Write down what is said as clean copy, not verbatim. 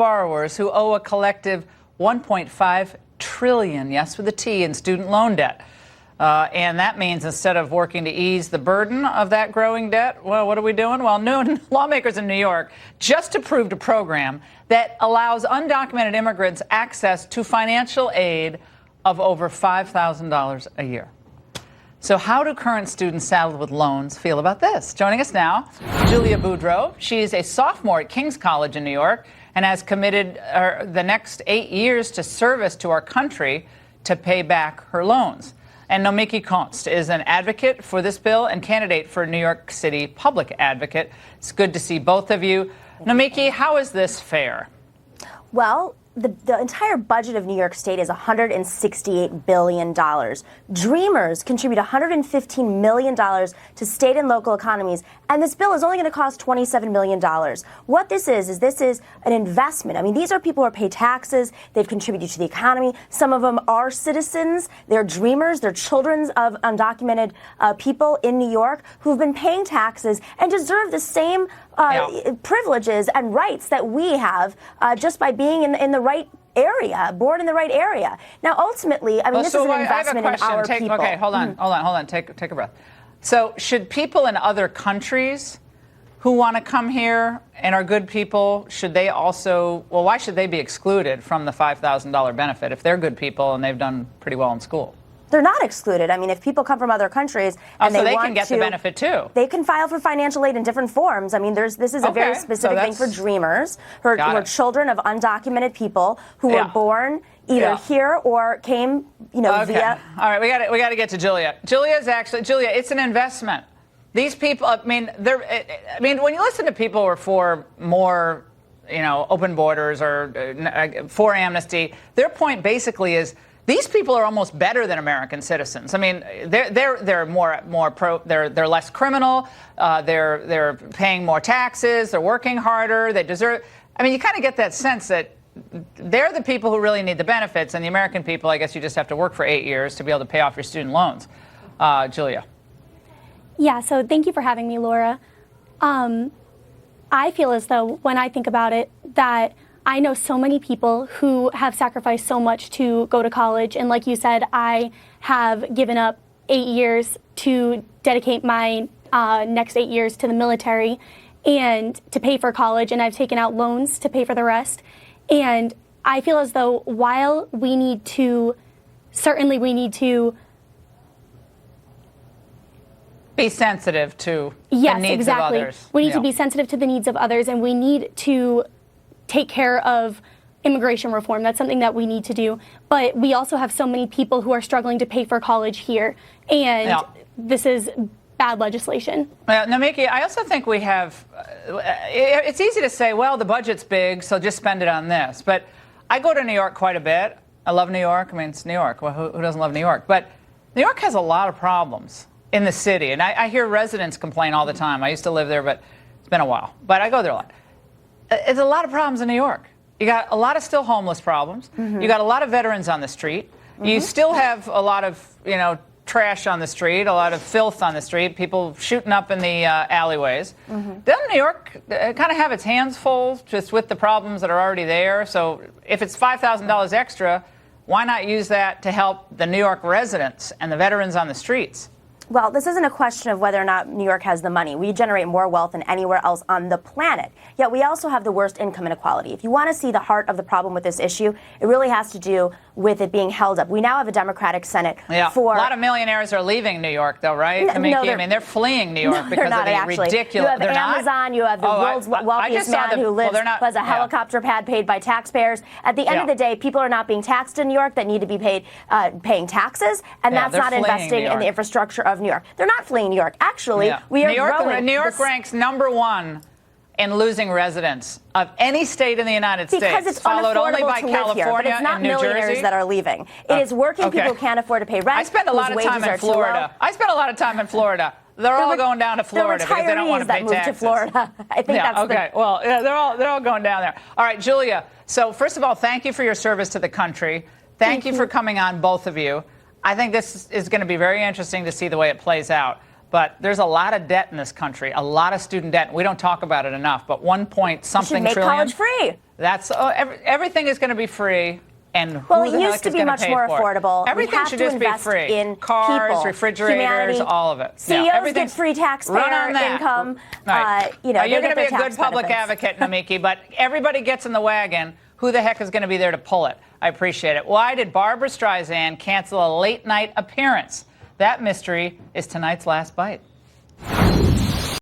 borrowers who owe a collective $1.5 trillion, yes, with a T, in student loan debt. And that means instead of working to ease the burden of that growing debt, well, what are we doing? Well, lawmakers in New York just approved a program that allows undocumented immigrants access to financial aid of over $5,000 a year. So how do current students saddled with loans feel about this? Joining us now, Julia Boudreau. She's a sophomore at King's College in New York and has committed the next 8 years to service to our country to pay back her loans. And Nomiki Konst is an advocate for this bill and candidate for New York City Public Advocate. It's good to see both of you. Nomiki, how is this fair? Well, the entire budget of New York State is $168 billion. Dreamers contribute $115 million to state and local economies, and this bill is only going to cost $27 million. What this is an investment. I mean, these are people who pay taxes. They've contributed to the economy. Some of them are citizens. They're dreamers. They're children of undocumented people in New York who've been paying taxes and deserve the same privileges and rights that we have just by being in the right area, born in the right area. Now, ultimately, I mean, this is an investment in our people. Okay, hold on. Take a breath. So should people in other countries who want to come here and are good people, should they also, well, why should they be excluded from the $5,000 benefit if they're good people and they've done pretty well in school? They're not excluded. I mean, if people come from other countries and so they can get the benefit too. They can file for financial aid in different forms. I mean, this is a very specific thing for dreamers, who are children of undocumented people who were born either here or came, via. All right, we got to get to Julia. Julia, it's an investment. These people, when you listen to people who are for more, open borders or for amnesty, their point basically is, these people are almost better than American citizens. I mean, they're more pro. They're less criminal. They're paying more taxes. They're working harder. They deserve. I mean, you kind of get that sense that they're the people who really need the benefits, and the American people, I guess, you just have to work for 8 years to be able to pay off your student loans. Julia. Yeah. So thank you for having me, Laura. I feel as though when I think about it that I know so many people who have sacrificed so much to go to college. And like you said, I have given up 8 years to dedicate my next 8 years to the military and to pay for college. And I've taken out loans to pay for the rest. And I feel as though while we need to be sensitive to the needs of others. We need to be sensitive to the needs of others, and we need to take care of immigration reform. That's something that we need to do. But we also have so many people who are struggling to pay for college here. And this is bad legislation. Now, Mickey, I also think we have, it's easy to say, well, the budget's big, so just spend it on this. But I go to New York quite a bit. I love New York. I mean, it's New York. Well, who doesn't love New York? But New York has a lot of problems in the city. And I hear residents complain all the time. I used to live there, but it's been a while. But I go there a lot. It's a lot of problems in New York. You got a lot of still homeless problems. Mm-hmm. You got a lot of veterans on the street. Mm-hmm. You still have a lot of, trash on the street, a lot of filth on the street, people shooting up in the alleyways. Mm-hmm. Doesn't New York kind of have its hands full just with the problems that are already there? So if it's $5,000 extra, why not use that to help the New York residents and the veterans on the streets? Well, this isn't a question of whether or not New York has the money. We generate more wealth than anywhere else on the planet. Yet we also have the worst income inequality. If you want to see the heart of the problem with this issue, it really has to do with it being held up. We now have a Democratic Senate for... A lot of millionaires are leaving New York, though, right? They're fleeing New York because of the ridiculous... You have Amazon, you have the world's wealthiest man who has a helicopter pad paid by taxpayers. At the end of the day, people are not being taxed in New York that need to be paying taxes, and that's not investing in the infrastructure of New York. They're not fleeing New York. Actually, we are growing. New York ranks number one in losing residents of any state in the United States. Because it's followed only by to live here, but it's not millionaires that are leaving. It is working people who can't afford to pay rent. I spend a lot of time in Florida. They're all going down to Florida because they don't want to pay taxes. To Florida. I think they're all going down there. All right, Julia. So first of all, thank you for your service to the country. Thank you for coming on, both of you. I think this is going to be very interesting to see the way it plays out. But there's a lot of debt in this country, a lot of student debt. We don't talk about it enough, but 1 point something make trillion. College free. That's everything is going to be free. And well, who the it heck used to is be going much pay more for it? affordable. Everything we have should to just be invest free. in Cars, people, refrigerators, humanity. all of it. CEOs get free taxpayer income. Right. You know, you're going to be a good public advocate, Namiki, but everybody gets in the wagon. Who the heck is going to be there to pull it? I appreciate it. Why did Barbra Streisand cancel a late-night appearance? That mystery is tonight's Last Bite.